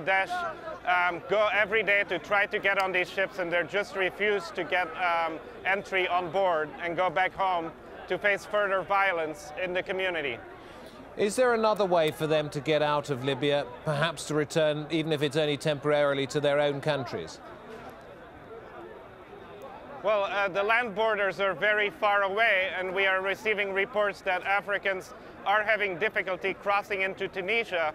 Daesh go every day to try to get on these ships, and they just refuse to get entry on board and go back home to face further violence in the community. Is there another way for them to get out of Libya, perhaps to return, even if it's only temporarily, to their own countries? Well, the land borders are very far away, and we are receiving reports that Africans are having difficulty crossing into Tunisia.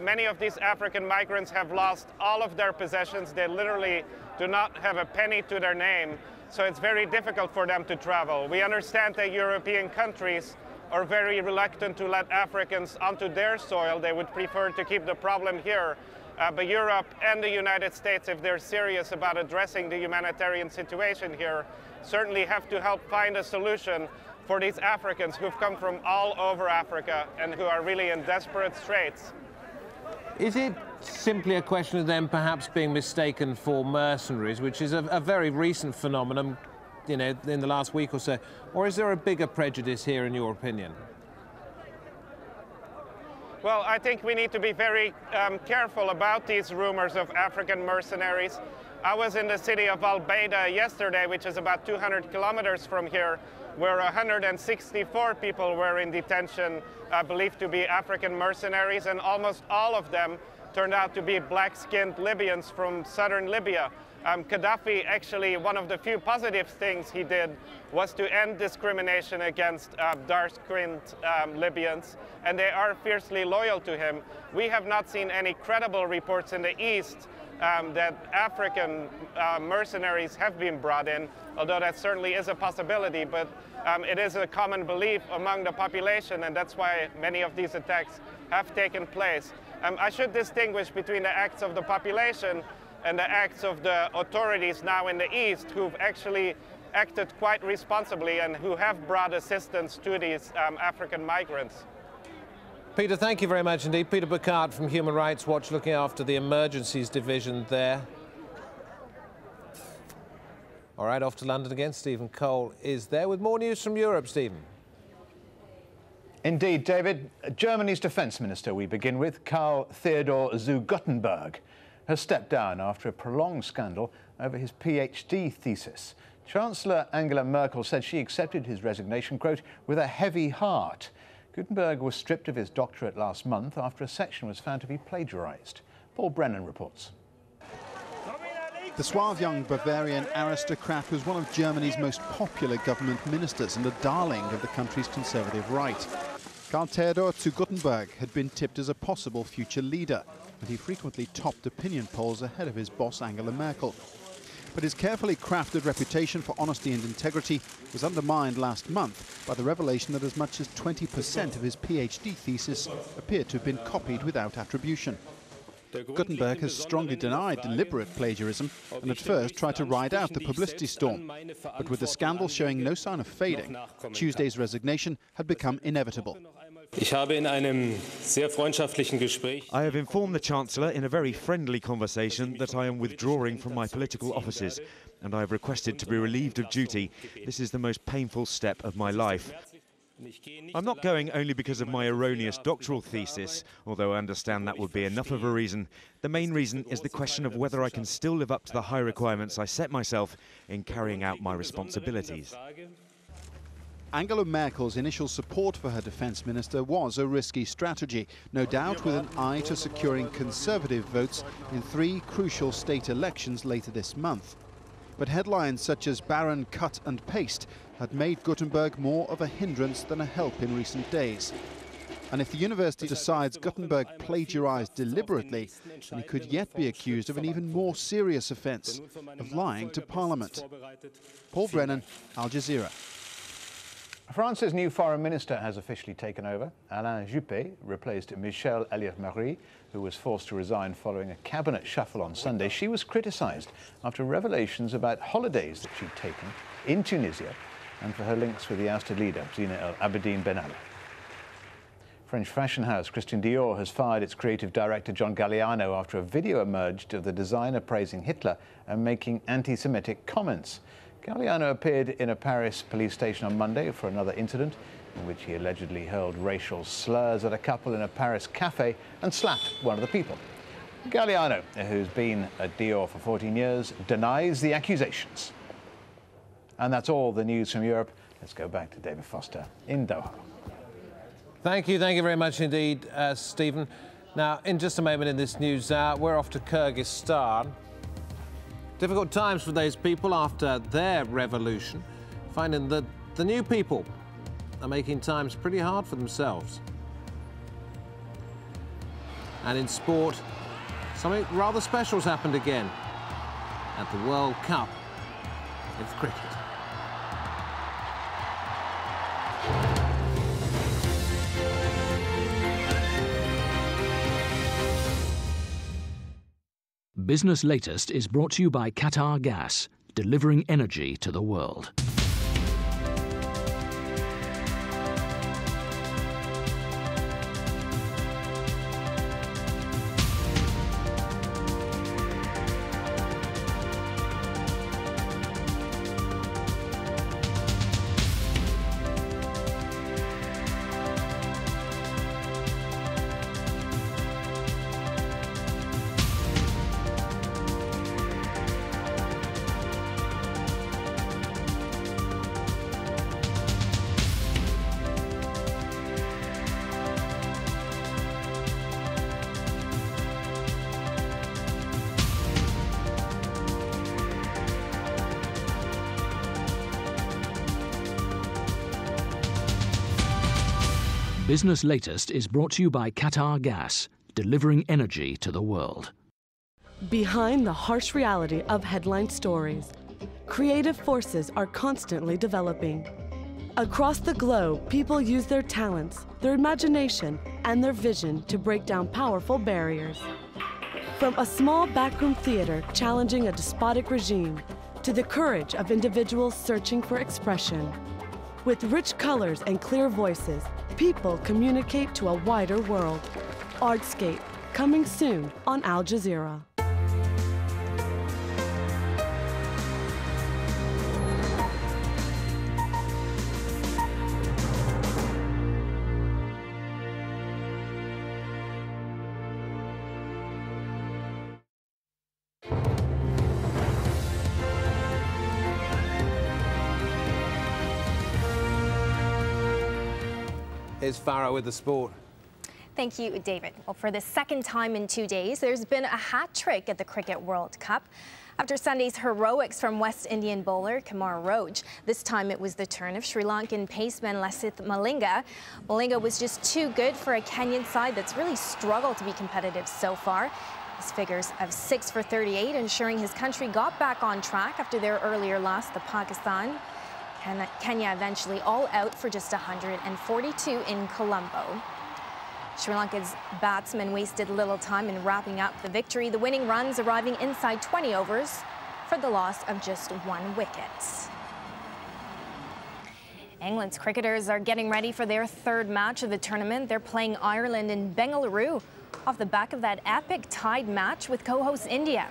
Many of these African migrants have lost all of their possessions. They literally do not have a penny to their name, so it's very difficult for them to travel. We understand that European countries are very reluctant to let Africans onto their soil. They would prefer to keep the problem here. But Europe and the United States, if they're serious about addressing the humanitarian situation here, certainly have to help find a solution for these Africans who've come from all over Africa and who are really in desperate straits. Is it simply a question of them perhaps being mistaken for mercenaries, which is a very recent phenomenon, you know, in the last week or so? Or is there a bigger prejudice here, in your opinion? Well, I think we need to be very careful about these rumors of African mercenaries. I was in the city of Al-Baida yesterday, which is about 200 kilometers from here, where 164 people were in detention, believed to be African mercenaries, and almost all of them turned out to be black-skinned Libyans from southern Libya. Gaddafi, actually, one of the few positive things he did was to end discrimination against dark-skinned Libyans, and they are fiercely loyal to him. We have not seen any credible reports in the East that African mercenaries have been brought in, although that certainly is a possibility, but it is a common belief among the population, and that's why many of these attacks have taken place. I should distinguish between the acts of the population and the acts of the authorities now in the East, who've actually acted quite responsibly and who have brought assistance to these African migrants. Peter, thank you very much indeed. Peter Burkhardt from Human Rights Watch, looking after the emergencies division there. All right, off to London again. Stephen Cole is there with more news from Europe. Stephen. Indeed, David. Germany's defence minister, we begin with, Karl Theodor zu Guttenberg, has stepped down after a prolonged scandal over his PhD thesis. Chancellor Angela Merkel said she accepted his resignation, quote, with a heavy heart. Guttenberg was stripped of his doctorate last month after a section was found to be plagiarised. Paul Brennan reports. The suave young Bavarian aristocrat was one of Germany's most popular government ministers and a darling of the country's conservative right. Karl Theodor zu Guttenberg had been tipped as a possible future leader, and he frequently topped opinion polls ahead of his boss Angela Merkel. But his carefully crafted reputation for honesty and integrity was undermined last month by the revelation that as much as 20% of his PhD thesis appeared to have been copied without attribution. Guttenberg has strongly denied deliberate plagiarism and at first tried to ride out the publicity storm. But with the scandal showing no sign of fading, Tuesday's resignation had become inevitable. I have informed the Chancellor in a very friendly conversation that I am withdrawing from my political offices, and I have requested to be relieved of duty. This is the most painful step of my life. I'm not going only because of my erroneous doctoral thesis, although I understand that would be enough of a reason. The main reason is the question of whether I can still live up to the high requirements I set myself in carrying out my responsibilities. Angela Merkel's initial support for her defence minister was a risky strategy, no doubt with an eye to securing conservative votes in 3 crucial state elections later this month. But headlines such as Baron Cut and Paste had made Guttenberg more of a hindrance than a help in recent days. And if the university decides Guttenberg plagiarised deliberately, then he could yet be accused of an even more serious offence, of lying to Parliament. Paul Brennan, Al Jazeera. France's new foreign minister has officially taken over. Alain Juppé replaced Michèle Alliot-Marie, who was forced to resign following a cabinet shuffle on Sunday. She was criticised after revelations about holidays that she'd taken in Tunisia and for her links with the ousted leader, Zine El Abidine Ben Ali. French fashion house Christian Dior has fired its creative director John Galliano after a video emerged of the designer praising Hitler and making anti-Semitic comments. Galliano appeared in a Paris police station on Monday for another incident in which he allegedly hurled racial slurs at a couple in a Paris cafe and slapped one of the people. Galliano, who's been at Dior for 14 years, denies the accusations. And that's all the news from Europe. Let's go back to David Foster in Doha. Thank you very much indeed, Stephen. Now, in just a moment in this news hour, we're off to Kyrgyzstan. Difficult times for those people after their revolution, finding that the new people are making times pretty hard for themselves. And in sport, something rather special's happened again at the World Cup of cricket. Business Latest is brought to you by Qatar Gas, delivering energy to the world. Business Latest is brought to you by Qatar Gas, delivering energy to the world. Behind the harsh reality of headline stories, creative forces are constantly developing. Across the globe, people use their talents, their imagination, and their vision to break down powerful barriers. From a small backroom theater challenging a despotic regime, to the courage of individuals searching for expression. With rich colors and clear voices, people communicate to a wider world. Artscape, coming soon on Al Jazeera. Here's Farah with the sport. Thank you, David. Well, for the second time in 2 days, there's been a hat trick at the Cricket World Cup. After Sunday's heroics from West Indian bowler Kumar Roach, this time it was the turn of Sri Lankan paceman Lasith Malinga. Malinga was just too good for a Kenyan side that's really struggled to be competitive so far. His figures of 6 for 38, ensuring his country got back on track after their earlier loss to Pakistan. Kenya eventually all out for just 142 in Colombo. Sri Lanka's batsmen wasted little time in wrapping up the victory, the winning runs arriving inside 20 overs for the loss of just 1 wicket. England's cricketers are getting ready for their 3rd match of the tournament. They're playing Ireland in Bengaluru off the back of that epic tied match with co-host India.